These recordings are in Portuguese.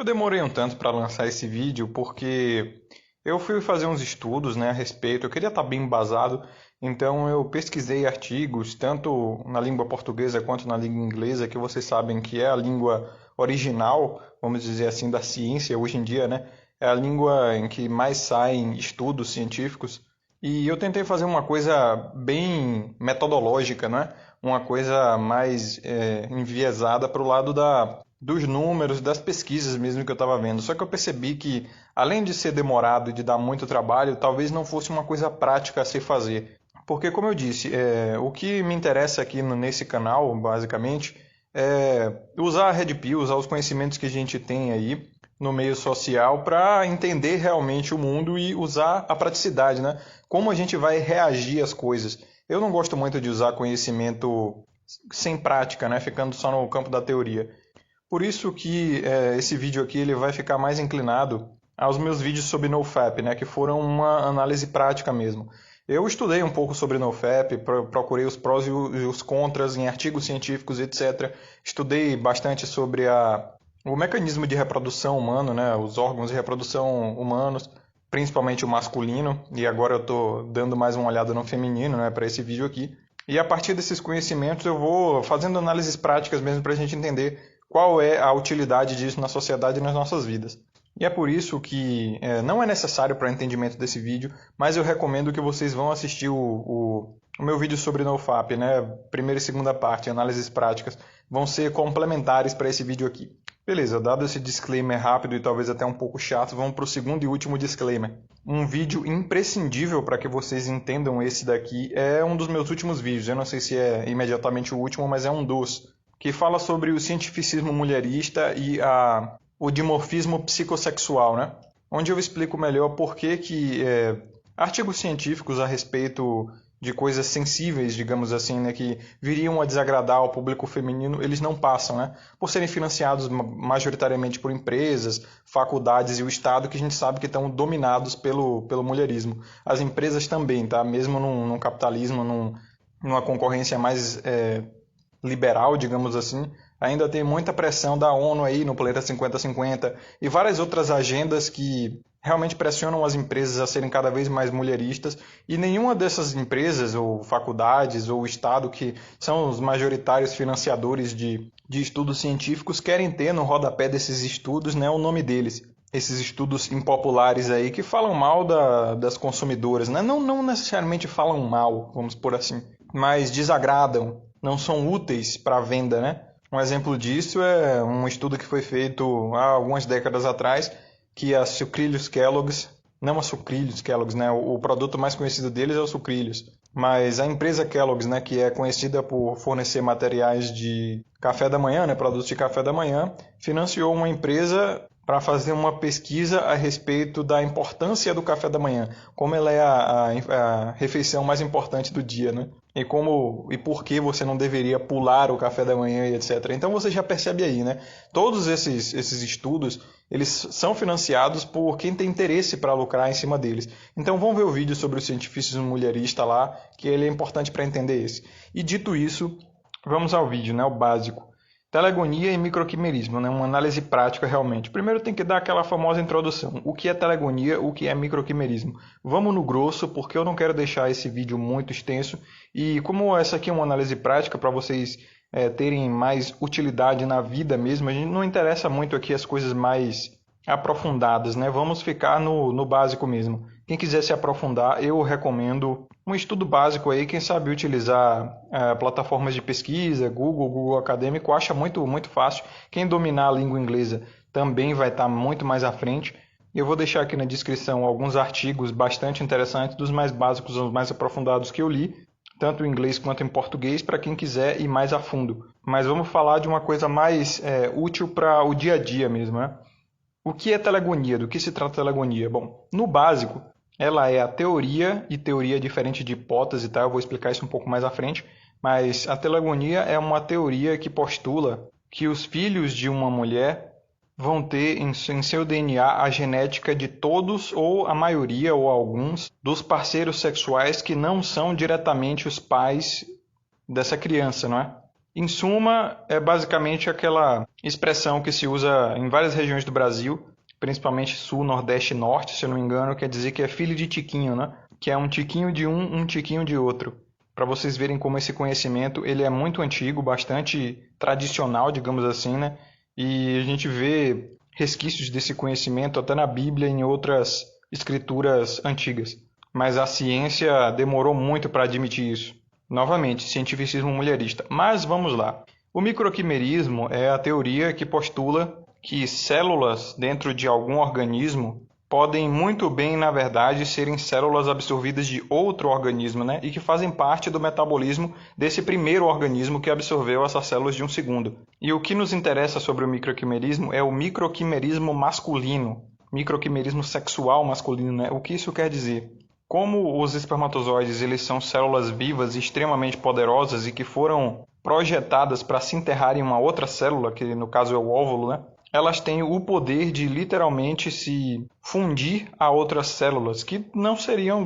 Eu demorei um tanto para lançar esse vídeo porque eu fui fazer uns estudos, né, a respeito. Eu queria estar bem embasado, então eu pesquisei artigos tanto na língua portuguesa quanto na língua inglesa, que vocês sabem que é a língua original, vamos dizer assim, da ciência hoje em dia, né? É a língua em que mais saem estudos científicos. E eu tentei fazer uma coisa bem metodológica, né? Uma coisa mais enviesada para o lado dos números, das pesquisas mesmo que eu estava vendo. Só que eu percebi que, além de ser demorado e de dar muito trabalho, talvez não fosse uma coisa prática a se fazer. Porque, como eu disse, o que me interessa aqui nesse canal, basicamente, é usar a Red Pill, usar os conhecimentos que a gente tem aí no meio social para entender realmente o mundo e usar a praticidade, né? Como a gente vai reagir às coisas. Eu não gosto muito de usar conhecimento sem prática, né? Ficando só no campo da teoria. Por isso que esse vídeo aqui ele vai ficar mais inclinado aos meus vídeos sobre NoFap, né? Que foram uma análise prática mesmo. Eu estudei um pouco sobre NoFap, procurei os prós e os contras em artigos científicos, etc. Estudei bastante sobre o mecanismo de reprodução humano, né? Os órgãos de reprodução humanos, principalmente o masculino, e agora eu estou dando mais uma olhada no feminino, né, para esse vídeo aqui. E a partir desses conhecimentos eu vou fazendo análises práticas mesmo para a gente entender qual é a utilidade disso na sociedade e nas nossas vidas. E é por isso que não é necessário para o entendimento desse vídeo, mas eu recomendo que vocês vão assistir o meu vídeo sobre NoFap, né? Primeira e segunda parte, análises práticas, vão ser complementares para esse vídeo aqui. Beleza, dado esse disclaimer rápido e talvez até um pouco chato, vamos para o segundo e último disclaimer. Um vídeo imprescindível para que vocês entendam esse daqui é um dos meus últimos vídeos. Eu não sei se é imediatamente o último, mas é um dos, que fala sobre o cientificismo mulherista e o dimorfismo psicossexual, né? Onde eu explico melhor por que artigos científicos a respeito de coisas sensíveis, digamos assim, né, que viriam a desagradar ao público feminino, eles não passam, né? Por serem financiados majoritariamente por empresas, faculdades e o Estado, que a gente sabe que estão dominados pelo mulherismo. As empresas também, tá? Mesmo num capitalismo, numa concorrência mais liberal, digamos assim, ainda tem muita pressão da ONU aí no Planeta 50-50 e várias outras agendas que realmente pressionam as empresas a serem cada vez mais mulheristas, e nenhuma dessas empresas ou faculdades ou Estado, que são os majoritários financiadores de estudos científicos, querem ter no rodapé desses estudos, né, o nome deles. Esses estudos impopulares aí que falam mal das consumidoras, né? Não necessariamente falam mal, vamos por assim, mas desagradam, não são úteis para a venda, né? Um exemplo disso é um estudo que foi feito há algumas décadas atrás, que a Sucrilhos Kellogg's, não a Sucrilhos Kellogg's, né? O produto mais conhecido deles é o Sucrilhos, mas a empresa Kellogg's, né, que é conhecida por fornecer materiais de café da manhã, né, produtos de café da manhã, financiou uma empresa para fazer uma pesquisa a respeito da importância do café da manhã, como ela é a refeição mais importante do dia, né? E por que você não deveria pular o café da manhã e etc. Então você já percebe aí, né? Todos esses estudos, eles são financiados por quem tem interesse para lucrar em cima deles. Então vamos ver o vídeo sobre o cientificismo mulherista lá, que ele é importante para entender esse. E dito isso, vamos ao vídeo, né? O básico. Telegonia e microquimerismo, né? Uma análise prática realmente. Primeiro tem que dar aquela famosa introdução. O que é telegonia, o que é microquimerismo? Vamos no grosso, porque eu não quero deixar esse vídeo muito extenso. E como essa aqui é uma análise prática para vocês terem mais utilidade na vida mesmo, a gente não interessa muito aqui as coisas mais aprofundadas, né? Vamos ficar no básico mesmo. Quem quiser se aprofundar, eu recomendo um estudo básico aí. Quem sabe utilizar plataformas de pesquisa, Google Acadêmico, acha muito, muito fácil. Quem dominar a língua inglesa também vai estar muito mais à frente. E eu vou deixar aqui na descrição alguns artigos bastante interessantes, dos mais básicos aos mais aprofundados que eu li, tanto em inglês quanto em português, para quem quiser ir mais a fundo. Mas vamos falar de uma coisa mais útil para o dia a dia mesmo, né? O que é telegonia? Do que se trata a telegonia? Bom, no básico, ela é a teoria, e teoria é diferente de hipótese, tá? Eu vou explicar isso um pouco mais à frente, mas a telegonia é uma teoria que postula que os filhos de uma mulher vão ter em seu DNA a genética de todos, ou a maioria, ou alguns, dos parceiros sexuais que não são diretamente os pais dessa criança, não é? Em suma, é basicamente aquela expressão que se usa em várias regiões do Brasil, principalmente sul, nordeste e norte, se eu não me engano, quer dizer que é filho de tiquinho, né? Que é um tiquinho de um tiquinho de outro. Para vocês verem como esse conhecimento ele é muito antigo, bastante tradicional, digamos assim, né? E a gente vê resquícios desse conhecimento até na Bíblia e em outras escrituras antigas. Mas a ciência demorou muito para admitir isso. Novamente, cientificismo mulherista. Mas vamos lá. O microquimerismo é a teoria que postula que células dentro de algum organismo podem muito bem, na verdade, serem células absorvidas de outro organismo, né? E que fazem parte do metabolismo desse primeiro organismo que absorveu essas células de um segundo. E o que nos interessa sobre o microquimerismo é o microquimerismo masculino, microquimerismo sexual masculino, né? O que isso quer dizer? Como os espermatozoides eles são células vivas extremamente poderosas e que foram projetadas para se enterrar em uma outra célula, que no caso é o óvulo, né? Elas têm o poder de literalmente se fundir a outras células, que não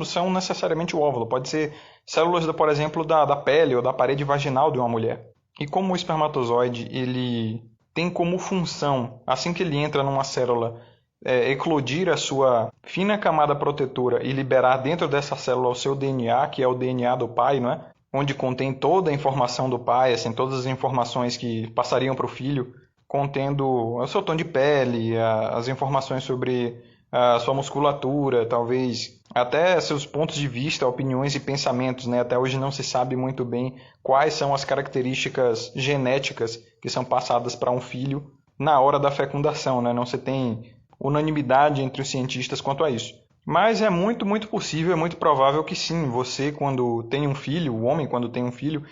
são necessariamente o óvulo. Pode ser células, por exemplo, da pele ou da parede vaginal de uma mulher. E como o espermatozoide ele tem como função, assim que ele entra numa célula, eclodir a sua fina camada protetora e liberar dentro dessa célula o seu DNA, que é o DNA do pai, não é? Onde contém toda a informação do pai, assim, todas as informações que passariam para o filho, contendo o seu tom de pele, as informações sobre a sua musculatura, talvez até seus pontos de vista, opiniões e pensamentos, né? Até hoje não se sabe muito bem quais são as características genéticas que são passadas para um filho na hora da fecundação, né? Não se tem unanimidade entre os cientistas quanto a isso. Mas é muito, muito possível, é muito provável que sim, você quando tem um filho, o homem quando tem um filho,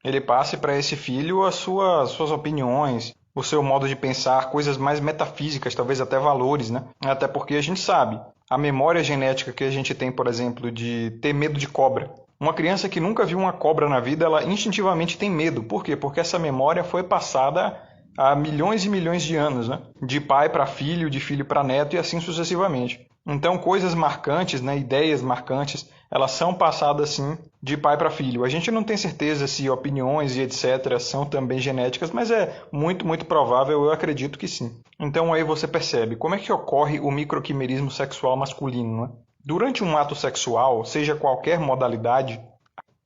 ele passe para esse filho as suas opiniões, o seu modo de pensar, coisas mais metafísicas, talvez até valores, né? Até porque a gente sabe, a memória genética que a gente tem, por exemplo, de ter medo de cobra. Uma criança que nunca viu uma cobra na vida, ela instintivamente tem medo. Por quê? Porque essa memória foi passada há milhões e milhões de anos, né? De pai para filho, de filho para neto e assim sucessivamente. Então, coisas marcantes, né? Ideias marcantes, elas são passadas assim de pai para filho. A gente não tem certeza se opiniões e etc. são também genéticas, mas é muito, muito provável, eu acredito que sim. Então aí você percebe como é que ocorre o microquimerismo sexual masculino, né? Durante um ato sexual, seja qualquer modalidade,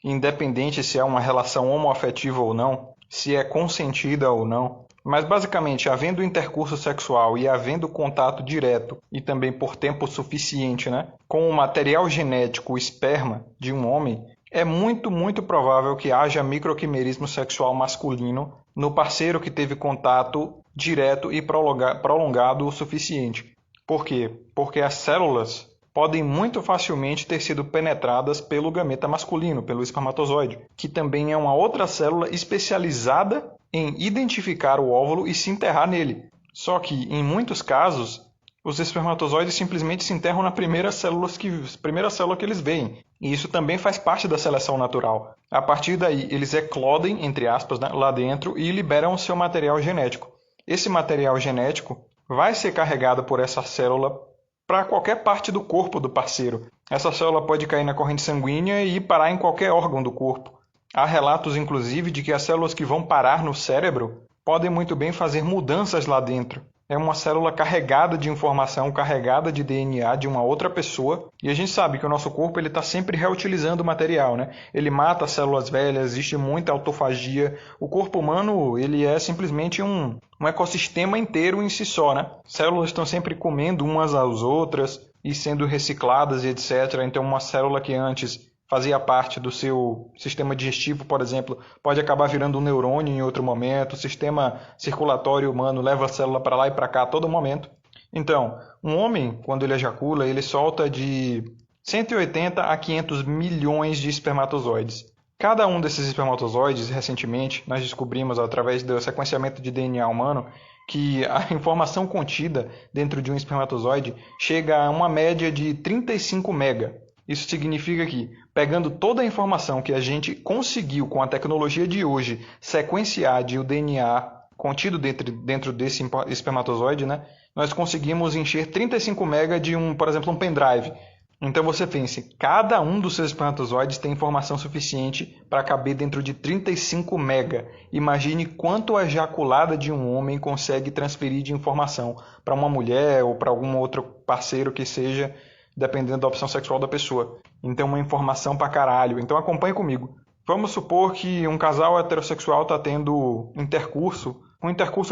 independente se é uma relação homoafetiva ou não, se é consentida ou não, mas basicamente, havendo intercurso sexual e havendo contato direto e também por tempo suficiente, né, com o material genético, o esperma de um homem, é muito, muito provável que haja microquimerismo sexual masculino no parceiro que teve contato direto e prolongado o suficiente. Por quê? Porque as células podem muito facilmente ter sido penetradas pelo gameta masculino, pelo espermatozoide, que também é uma outra célula especializada em identificar o óvulo e se enterrar nele. Só que, em muitos casos, os espermatozoides simplesmente se enterram na primeira célula que eles veem. E isso também faz parte da seleção natural. A partir daí, eles eclodem, entre aspas, né, lá dentro e liberam o seu material genético. Esse material genético vai ser carregado por essa célula para qualquer parte do corpo do parceiro. Essa célula pode cair na corrente sanguínea e parar em qualquer órgão do corpo. Há relatos, inclusive, de que as células que vão parar no cérebro podem muito bem fazer mudanças lá dentro. É uma célula carregada de informação, carregada de DNA de uma outra pessoa. E a gente sabe que o nosso corpo está sempre reutilizando o material, né? Ele mata células velhas, existe muita autofagia. O corpo humano ele é simplesmente um ecossistema inteiro em si só, né? Células estão sempre comendo umas às outras e sendo recicladas e etc. Então uma célula que antes fazia parte do seu sistema digestivo, por exemplo, pode acabar virando um neurônio em outro momento. O sistema circulatório humano leva a célula para lá e para cá a todo momento. Então, um homem, quando ele ejacula, ele solta de 180 a 500 milhões de espermatozoides. Cada um desses espermatozoides, recentemente, nós descobrimos, através do sequenciamento de DNA humano, que a informação contida dentro de um espermatozoide chega a uma média de 35 mega. Isso significa que, pegando toda a informação que a gente conseguiu com a tecnologia de hoje sequenciar de o DNA contido dentro desse espermatozoide, né, nós conseguimos encher 35 MB de por exemplo, um pendrive. Então você pense, cada um dos seus espermatozoides tem informação suficiente para caber dentro de 35 mega. Imagine quanto a ejaculada de um homem consegue transferir de informação para uma mulher ou para algum outro parceiro que seja, dependendo da opção sexual da pessoa. Então uma informação pra caralho. Então acompanhe comigo. Vamos supor que um casal heterossexual está tendo um intercurso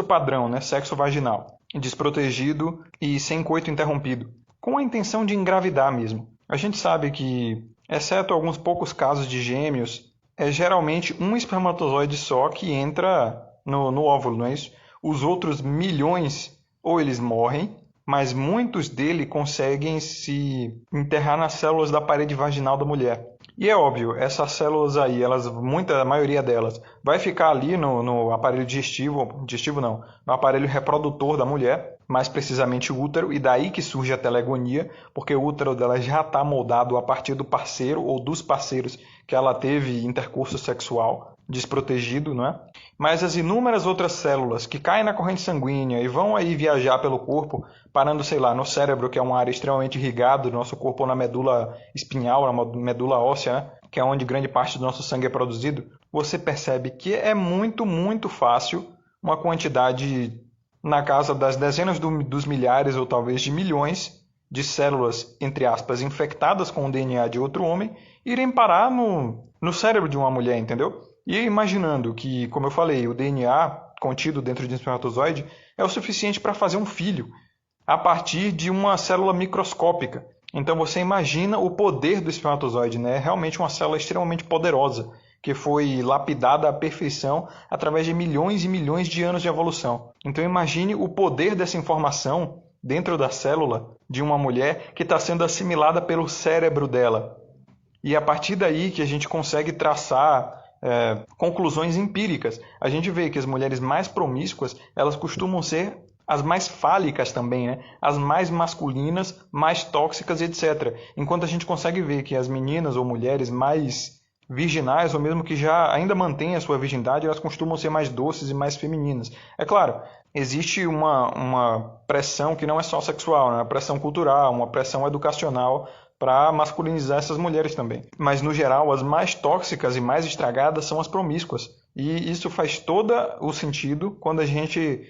padrão, né? Sexo vaginal, desprotegido e sem coito interrompido, com a intenção de engravidar mesmo. A gente sabe que, exceto alguns poucos casos de gêmeos, é geralmente um espermatozoide só que entra no óvulo, não é isso? Os outros milhões, ou eles morrem, mas muitos deles conseguem se enterrar nas células da parede vaginal da mulher. E é óbvio, essas células aí, a maioria delas, vai ficar ali no aparelho digestivo não, no aparelho reprodutor da mulher, mais precisamente o útero, e daí que surge a telegonia, porque o útero dela já está moldado a partir do parceiro ou dos parceiros que ela teve intercurso sexual desprotegido, não é? Mas as inúmeras outras células que caem na corrente sanguínea e vão aí viajar pelo corpo, parando, sei lá, no cérebro, que é uma área extremamente irrigada do nosso corpo, ou na medula espinhal, na medula óssea, né? Que é onde grande parte do nosso sangue é produzido, você percebe que é muito, muito fácil uma quantidade na casa das dezenas dos milhares ou talvez de milhões de células, entre aspas, infectadas com o DNA de outro homem, irem parar no cérebro de uma mulher, entendeu? E imaginando que, como eu falei, o DNA contido dentro de um espermatozoide é o suficiente para fazer um filho a partir de uma célula microscópica. Então você imagina o poder do espermatozoide, né? É realmente uma célula extremamente poderosa, que foi lapidada à perfeição através de milhões e milhões de anos de evolução. Então imagine o poder dessa informação dentro da célula de uma mulher que está sendo assimilada pelo cérebro dela. E a partir daí que a gente consegue traçar conclusões empíricas. A gente vê que as mulheres mais promíscuas, elas costumam ser as mais fálicas também, né? As mais masculinas, mais tóxicas, etc. Enquanto a gente consegue ver que as meninas ou mulheres mais virginais, ou mesmo que já ainda mantêm a sua virgindade, elas costumam ser mais doces e mais femininas. É claro, existe uma pressão que não é só sexual, né? Uma pressão cultural, uma pressão educacional para masculinizar essas mulheres também. Mas, no geral, as mais tóxicas e mais estragadas são as promíscuas. E isso faz todo o sentido quando a gente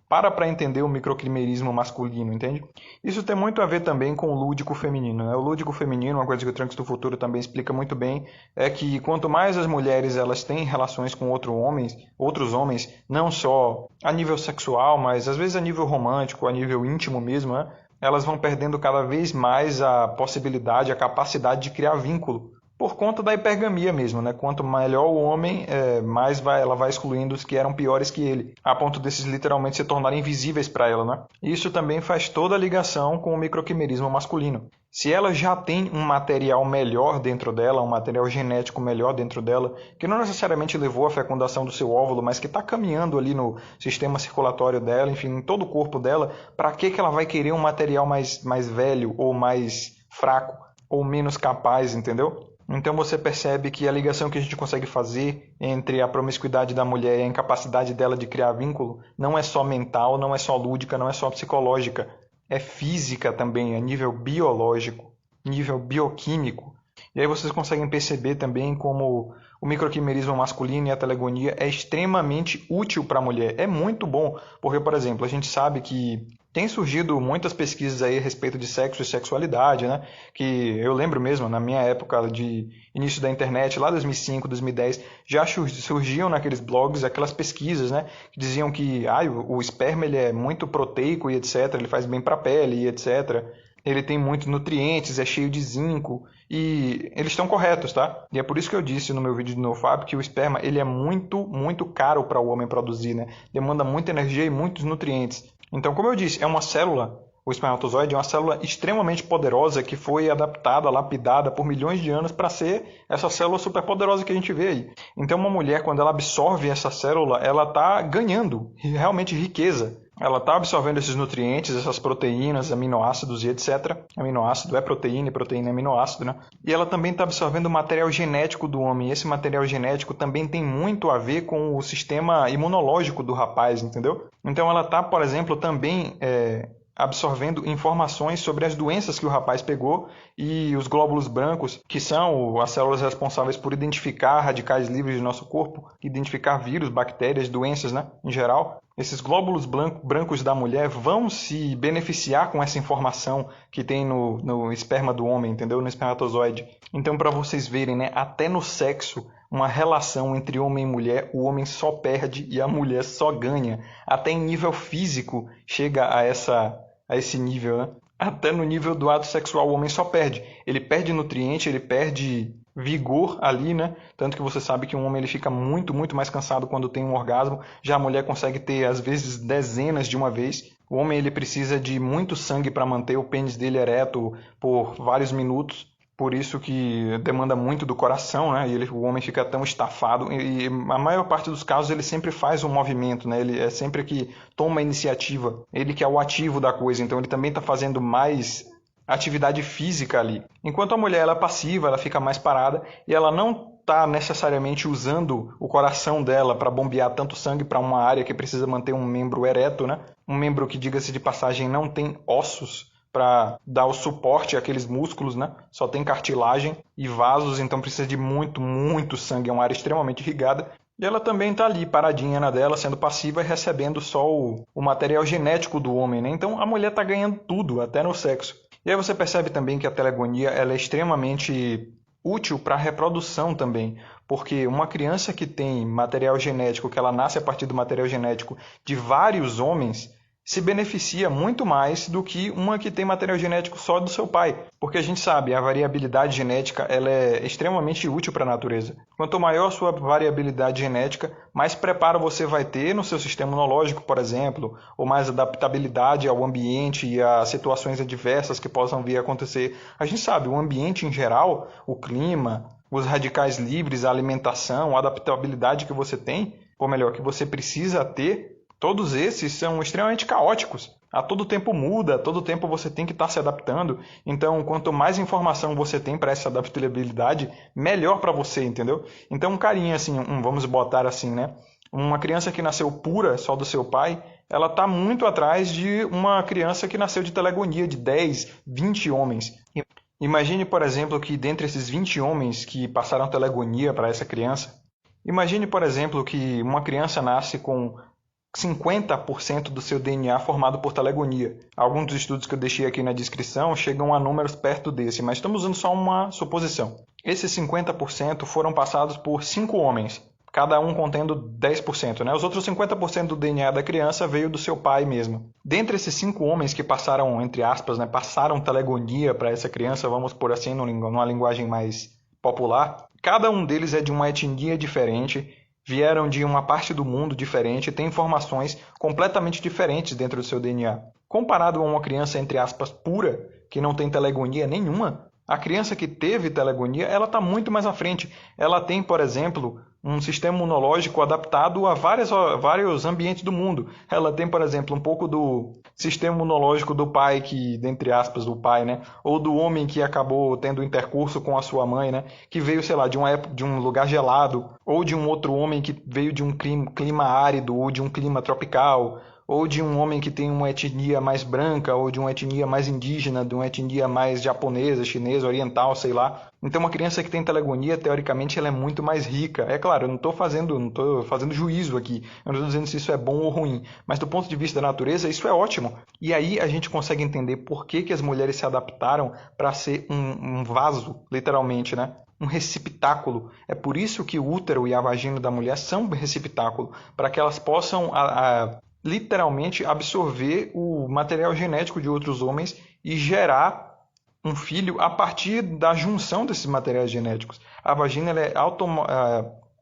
para entender o microquimerismo masculino, entende? Isso tem muito a ver também com o lúdico feminino, né? O lúdico feminino, uma coisa que o Trunks do Futuro também explica muito bem, é que quanto mais as mulheres elas têm relações com outros homens, não só a nível sexual, mas às vezes a nível romântico, a nível íntimo mesmo, né? Elas vão perdendo cada vez mais a possibilidade, a capacidade de criar vínculo, por conta da hipergamia mesmo, né? Quanto melhor o homem, mais ela vai excluindo os que eram piores que ele, a ponto desses literalmente se tornarem invisíveis para ela, né? Isso também faz toda a ligação com o microquimerismo masculino. Se ela já tem um material melhor dentro dela, um material genético melhor dentro dela, que não necessariamente levou à fecundação do seu óvulo, mas que está caminhando ali no sistema circulatório dela, enfim, em todo o corpo dela, para que ela vai querer um material mais velho ou mais fraco ou menos capaz, entendeu? Então você percebe que a ligação que a gente consegue fazer entre a promiscuidade da mulher e a incapacidade dela de criar vínculo não é só mental, não é só lúdica, não é só psicológica. É física também, é nível biológico, nível bioquímico. E aí vocês conseguem perceber também como o microquimerismo masculino e a telegonia é extremamente útil para a mulher. É muito bom, porque, por exemplo, a gente sabe que tem surgido muitas pesquisas aí a respeito de sexo e sexualidade, né? Que eu lembro mesmo, na minha época de início da internet, lá 2005, 2010, já surgiam naqueles blogs aquelas pesquisas, né? Que diziam que o esperma ele é muito proteico e etc. Ele faz bem para a pele e etc. Ele tem muitos nutrientes, é cheio de zinco e eles estão corretos, tá? E é por isso que eu disse no meu vídeo de NoFap que o esperma ele é muito, muito caro para o homem produzir, né? Demanda muita energia e muitos nutrientes. Então, como eu disse, é uma célula, o espermatozoide é uma célula extremamente poderosa que foi adaptada, lapidada por milhões de anos para ser essa célula superpoderosa que a gente vê aí. Então, uma mulher, quando ela absorve essa célula, ela está ganhando realmente riqueza. Ela está absorvendo esses nutrientes, essas proteínas, aminoácidos e etc. Aminoácido é proteína e proteína é aminoácido, né? E ela também está absorvendo o material genético do homem. E esse material genético também tem muito a ver com o sistema imunológico do rapaz, entendeu? Então ela está, por exemplo, também absorvendo informações sobre as doenças que o rapaz pegou, e os glóbulos brancos, que são as células responsáveis por identificar radicais livres do nosso corpo, identificar vírus, bactérias, doenças, né, em geral. Esses glóbulos brancos da mulher vão se beneficiar com essa informação que tem no esperma do homem, entendeu? No espermatozoide. Então, para vocês verem, né, até no sexo, uma relação entre homem e mulher, o homem só perde e a mulher só ganha. Até em nível físico chega a esse nível, né? Até no nível do ato sexual o homem só perde. Ele perde nutriente, ele perde vigor ali, né? Tanto que você sabe que um homem ele fica muito, muito mais cansado quando tem um orgasmo. Já a mulher consegue ter, às vezes, dezenas de uma vez. O homem ele precisa de muito sangue para manter o pênis dele ereto por vários minutos. Por isso que demanda muito do coração, né? E o homem fica tão estafado. E a maior parte dos casos ele sempre faz um movimento, né? Ele é sempre que toma a iniciativa. Ele que é o ativo da coisa. Então ele também está fazendo mais atividade física ali. Enquanto a mulher ela é passiva, ela fica mais parada e ela não está necessariamente usando o coração dela para bombear tanto sangue para uma área que precisa manter um membro ereto, né? Um membro que, diga-se de passagem, não tem ossos para dar o suporte àqueles músculos, né? Só tem cartilagem e vasos, então precisa de muito, muito sangue, é uma área extremamente irrigada. E ela também está ali, paradinha na dela, sendo passiva e recebendo só o material genético do homem, né? Então a mulher está ganhando tudo, até no sexo. E aí você percebe também que a telegonia ela é extremamente útil para a reprodução também, porque uma criança que tem material genético, que ela nasce a partir do material genético de vários homens, se beneficia muito mais do que uma que tem material genético só do seu pai. Porque a gente sabe, a variabilidade genética ela é extremamente útil para a natureza. Quanto maior a sua variabilidade genética, mais preparo você vai ter no seu sistema imunológico, por exemplo, ou mais adaptabilidade ao ambiente e a situações adversas que possam vir a acontecer. A gente sabe, o ambiente em geral, o clima, os radicais livres, a alimentação, a adaptabilidade que você tem, ou melhor, que você precisa ter, todos esses são extremamente caóticos. A todo tempo muda, a todo tempo você tem que estar se adaptando. Então, quanto mais informação você tem para essa adaptabilidade, melhor para você, entendeu? Então, um carinha assim, vamos botar assim, né? Uma criança que nasceu pura, só do seu pai, ela está muito atrás de uma criança que nasceu de telegonia de 10, 20 homens. Imagine, por exemplo, que dentre esses 20 homens que passaram telegonia para essa criança, imagine, por exemplo, que uma criança nasce com 50% do seu DNA formado por telegonia. Alguns dos estudos que eu deixei aqui na descrição chegam a números perto desse, mas estamos usando só uma suposição. Esses 50% foram passados por 5 homens, cada um contendo 10%, né? Os outros 50% do DNA da criança veio do seu pai mesmo. Dentre esses 5 homens que passaram, entre aspas, né, passaram telegonia para essa criança, vamos por assim, numa linguagem mais popular, cada um deles é de uma etnia diferente, vieram de uma parte do mundo diferente, têm informações completamente diferentes dentro do seu DNA. Comparado a uma criança, entre aspas, pura, que não tem telegonia nenhuma, a criança que teve telegonia, ela está muito mais à frente. Ela tem, por exemplo, um sistema imunológico adaptado a vários ambientes do mundo. Ela tem, por exemplo, um pouco do sistema imunológico do pai, que, dentre aspas, do pai, né? Ou do homem que acabou tendo intercurso com a sua mãe, né? Que veio, sei lá, de um lugar gelado, ou de um outro homem que veio de um clima árido, ou de um clima tropical, ou de um homem que tem uma etnia mais branca, ou de uma etnia mais indígena, de uma etnia mais japonesa, chinesa, oriental, sei lá. Então uma criança que tem telegonia, teoricamente, ela é muito mais rica. É claro, eu não estou fazendo juízo aqui, eu não estou dizendo se isso é bom ou ruim, mas do ponto de vista da natureza, isso é ótimo. E aí a gente consegue entender por que as mulheres se adaptaram para ser um vaso, literalmente, né? Um receptáculo. É por isso que o útero e a vagina da mulher são um receptáculo, para que elas possam literalmente absorver o material genético de outros homens e gerar um filho a partir da junção desses materiais genéticos. A vagina ela é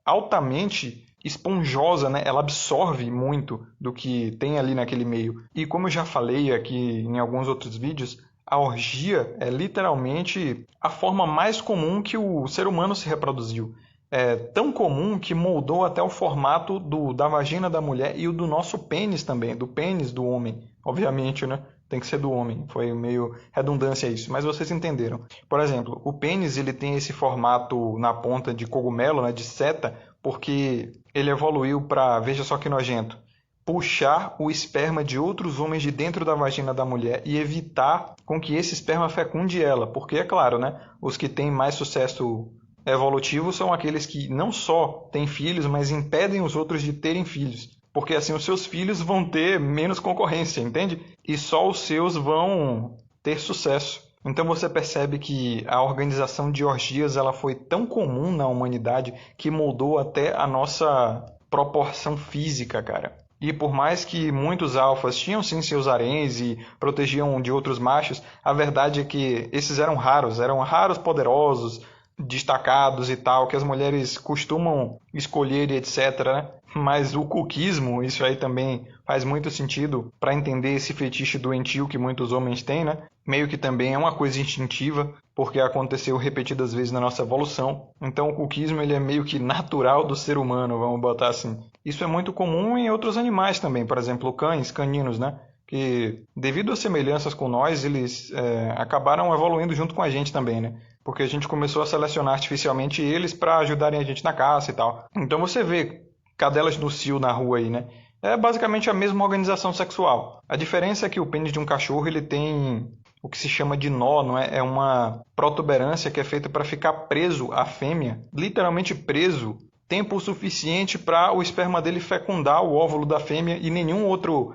altamente esponjosa, né? Ela absorve muito do que tem ali naquele meio. E como eu já falei aqui em alguns outros vídeos, a orgia é literalmente a forma mais comum que o ser humano se reproduziu. É tão comum que moldou até o formato da vagina da mulher e o do nosso pênis também, do pênis do homem. Obviamente, né? Tem que ser do homem. Foi meio redundância isso, mas vocês entenderam. Por exemplo, o pênis ele tem esse formato na ponta de cogumelo, né, de seta, porque ele evoluiu para, veja só que nojento, puxar o esperma de outros homens de dentro da vagina da mulher e evitar com que esse esperma fecunde ela. Porque, é claro, né, os que têm mais sucesso evolutivo são aqueles que não só têm filhos, mas impedem os outros de terem filhos. Porque assim os seus filhos vão ter menos concorrência, entende? E só os seus vão ter sucesso. Então você percebe que a organização de orgias ela foi tão comum na humanidade que moldou até a nossa proporção física, cara. E por mais que muitos alfas tinham sim seus haréns e protegiam de outros machos, a verdade é que esses eram raros poderosos, destacados e tal, que as mulheres costumam escolher e etc, né? Mas o cuquismo, isso aí também faz muito sentido para entender esse fetiche doentio que muitos homens têm, né? Meio que também é uma coisa instintiva, porque aconteceu repetidas vezes na nossa evolução. Então o cuquismo ele é meio que natural do ser humano, vamos botar assim. Isso é muito comum em outros animais também, por exemplo, cães, caninos, né? Que devido às semelhanças com nós, eles acabaram evoluindo junto com a gente também, né? Porque a gente começou a selecionar artificialmente eles para ajudarem a gente na caça e tal. Então você vê cadelas no cio na rua aí, né? É basicamente a mesma organização sexual. A diferença é que o pênis de um cachorro ele tem o que se chama de nó, não é? É uma protuberância que é feita para ficar preso à fêmea, literalmente preso, tempo suficiente para o esperma dele fecundar o óvulo da fêmea e nenhum outro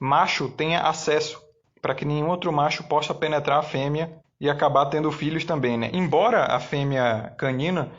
macho tenha acesso, para que nenhum outro macho possa penetrar a fêmea e acabar tendo filhos também, né? Embora a fêmea canina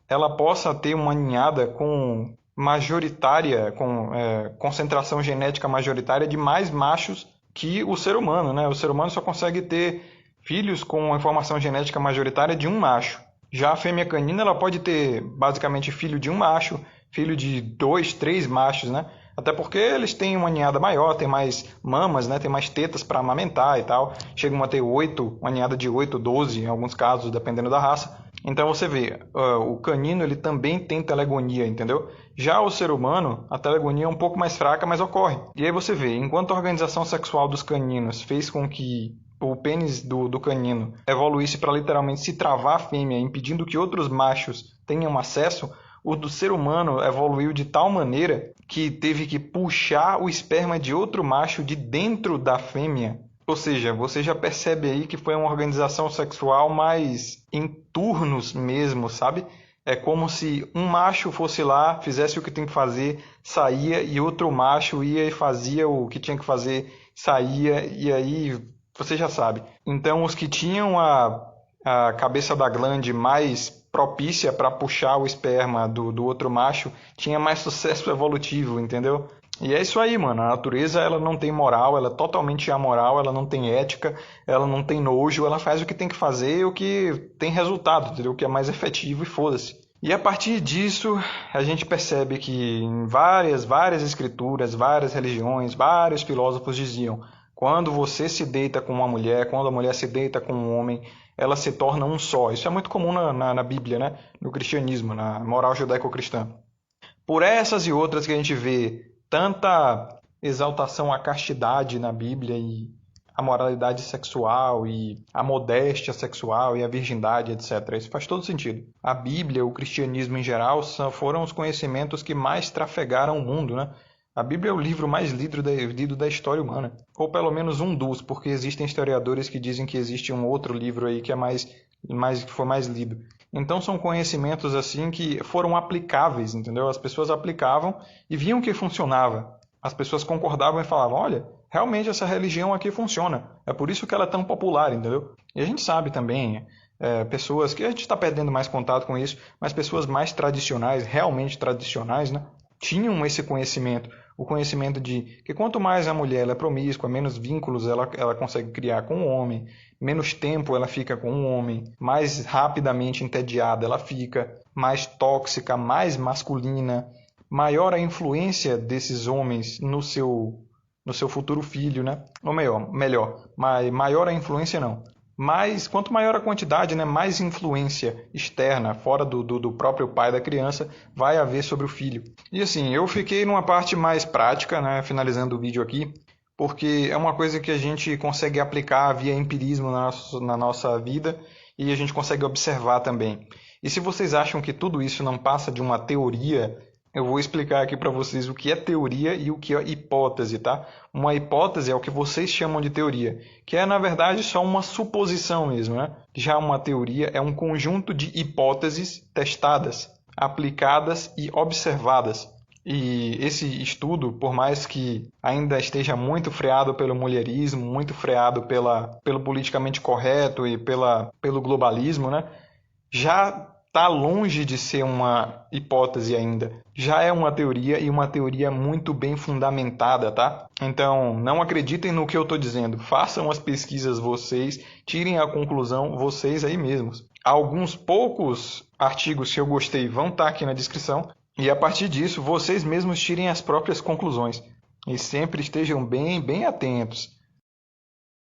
ela possa ter uma ninhada com majoritária, com concentração genética majoritária de mais machos que o ser humano, né? O ser humano só consegue ter filhos com a informação genética majoritária de um macho. Já a fêmea canina ela pode ter basicamente filho de um macho, filho de 2, 3 machos, né? Até porque eles têm uma ninhada maior, tem mais mamas, né? Tem mais tetas para amamentar e tal. Chegam a ter 8, uma ninhada de 8, 12 em alguns casos, dependendo da raça. Então você vê, o canino ele também tem telegonia, entendeu? Já o ser humano, a telegonia é um pouco mais fraca, mas ocorre. E aí você vê, enquanto a organização sexual dos caninos fez com que o pênis do canino evoluísse para literalmente se travar a fêmea, impedindo que outros machos tenham acesso, o do ser humano evoluiu de tal maneira que teve que puxar o esperma de outro macho de dentro da fêmea. Ou seja, você já percebe aí que foi uma organização sexual mais em turnos mesmo, sabe? É como se um macho fosse lá, fizesse o que tem que fazer, saía, e outro macho ia e fazia o que tinha que fazer, saía, e aí você já sabe. Então, os que tinham a cabeça da glande mais propícia para puxar o esperma do outro macho tinha mais sucesso evolutivo, entendeu? E é isso aí, mano. A natureza ela não tem moral, ela é totalmente amoral, ela não tem ética, ela não tem nojo, ela faz o que tem que fazer e o que tem resultado, entendeu? O que é mais efetivo e foda-se. E a partir disso, a gente percebe que em várias escrituras, várias religiões, vários filósofos diziam: quando você se deita com uma mulher, quando a mulher se deita com um homem, ela se torna um só. Isso é muito comum na Bíblia, né? No cristianismo, na moral judaico-cristã. Por essas e outras que a gente vê tanta exaltação à castidade na Bíblia e a moralidade sexual e a modéstia sexual e a virgindade, etc. Isso faz todo sentido. A Bíblia, o cristianismo em geral, foram os conhecimentos que mais trafegaram o mundo, né? A Bíblia é o livro mais lido da história humana. Ou pelo menos um dos, porque existem historiadores que dizem que existe um outro livro aí que é que foi mais lido. Então são conhecimentos assim que foram aplicáveis, entendeu? As pessoas aplicavam e viam que funcionava. As pessoas concordavam e falavam: olha, realmente essa religião aqui funciona. É por isso que ela é tão popular, entendeu? E a gente sabe também, pessoas que a gente está perdendo mais contato com isso, mas pessoas mais tradicionais, realmente tradicionais, né? Tinham esse conhecimento, o conhecimento de que quanto mais a mulher ela é promíscua, menos vínculos ela consegue criar com o homem, menos tempo ela fica com o homem, mais rapidamente entediada ela fica, mais tóxica, mais masculina, maior a influência desses homens no seu futuro filho, né? Ou melhor, maior a influência não. Mas quanto maior a quantidade, né, mais influência externa, fora do próprio pai da criança, vai haver sobre o filho. E assim, eu fiquei numa parte mais prática, né, finalizando o vídeo aqui, porque é uma coisa que a gente consegue aplicar via empirismo na nossa vida e a gente consegue observar também. E se vocês acham que tudo isso não passa de uma teoria Eu vou explicar aqui para vocês o que é teoria e o que é hipótese, tá? Uma hipótese é o que vocês chamam de teoria, que é na verdade só uma suposição mesmo, né? Já uma teoria é um conjunto de hipóteses testadas, aplicadas e observadas. E esse estudo, por mais que ainda esteja muito freado pelo mulherismo, muito freado pelo politicamente correto e pelo globalismo, né? Já está longe de ser uma hipótese ainda. Já é uma teoria e uma teoria muito bem fundamentada, tá? Então, não acreditem no que eu estou dizendo. Façam as pesquisas vocês, tirem a conclusão vocês aí mesmos. Alguns poucos artigos que eu gostei vão estar aqui na descrição e a partir disso vocês mesmos tirem as próprias conclusões. E sempre estejam bem atentos.